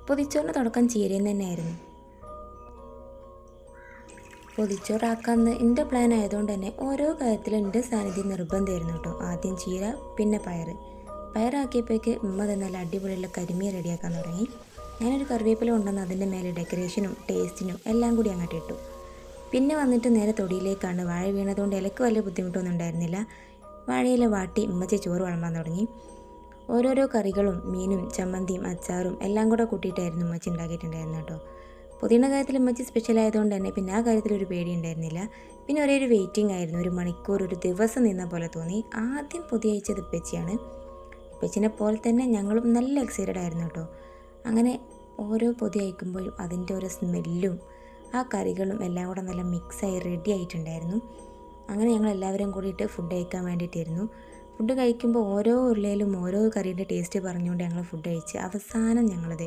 പൊതിച്ചോറിന് തുടക്കം ചീരയിൽ തന്നെയായിരുന്നു. പൊതിച്ചോറാക്കാമെന്ന് എൻ്റെ പ്ലാൻ ആയതുകൊണ്ട് തന്നെ ഓരോ കാര്യത്തിലും എൻ്റെ സാന്നിധ്യം നിർബന്ധമായിരുന്നു കേട്ടോ. ആദ്യം ചീര, പിന്നെ പയറാക്കിയപ്പോഴേക്ക് ഉമ്മ തന്നെ നല്ല അടിപൊളിയുള്ള കരിമീൻ റെഡിയാക്കാൻ തുടങ്ങി. ഞാനൊരു കറിവേപ്പില കൊണ്ടുവന്ന് അതിൻ്റെ മേലെ ഡെക്കറേഷനും ടേസ്റ്റിനും എല്ലാം കൂടി അങ്ങോട്ട് ഇട്ടു. പിന്നെ വന്നിട്ട് നേരെ തൊടിയിലേക്കാണ്. വാഴ വീണതുകൊണ്ട് ഇലക്ക് വലിയ ബുദ്ധിമുട്ടൊന്നും ഉണ്ടായിരുന്നില്ല. വാഴയില വാട്ടി ഉമ്മച്ചി ചോറ് വിളമ്പാൻ തുടങ്ങി. ഓരോരോ കറികളും മീനും ചമ്മന്തിയും അച്ചാറും എല്ലാം കൂടെ കൂട്ടിയിട്ടായിരുന്നു ഉമ്മച്ചി ഉണ്ടാക്കിയിട്ടുണ്ടായിരുന്നു കേട്ടോ. പൊതിയുടെ കാര്യത്തിൽ ഉമ്മച്ചി സ്പെഷ്യൽ ആയതുകൊണ്ട് തന്നെ പിന്നെ ആ കാര്യത്തിലൊരു പേടി ഉണ്ടായിരുന്നില്ല. പിന്നെ ഒരു വെയിറ്റിംഗ് ആയിരുന്നു. 1 മണിക്കൂർ, ഒരു ദിവസം നിന്ന പോലെ തോന്നി. ആദ്യം പൊതി അയച്ചത് ഉപ്പച്ചിയാണ്. ഉപ്പച്ചിനെ പോലെ തന്നെ ഞങ്ങളും നല്ല എക്സൈറ്റഡ് ആയിരുന്നു കേട്ടോ. അങ്ങനെ ഓരോ പൊതി അയക്കുമ്പോഴും അതിൻ്റെ ഓരോ സ്മെല്ലും ആ കറികളും എല്ലാം കൂടെ നല്ല മിക്സായി റെഡി ആയിട്ടുണ്ടായിരുന്നു. അങ്ങനെ ഞങ്ങൾ എല്ലാവരും കൂടിയിട്ട് ഫുഡ് കഴിക്കാൻ വേണ്ടിയിട്ടായിരുന്നു. ഫുഡ് കഴിക്കുമ്പോൾ ഓരോ ഉരുളയിലും ഓരോ കറിയുടെ ടേസ്റ്റ് പറഞ്ഞുകൊണ്ട് ഞങ്ങൾ ഫുഡ് കഴിച്ച് അവസാനം ഞങ്ങളത്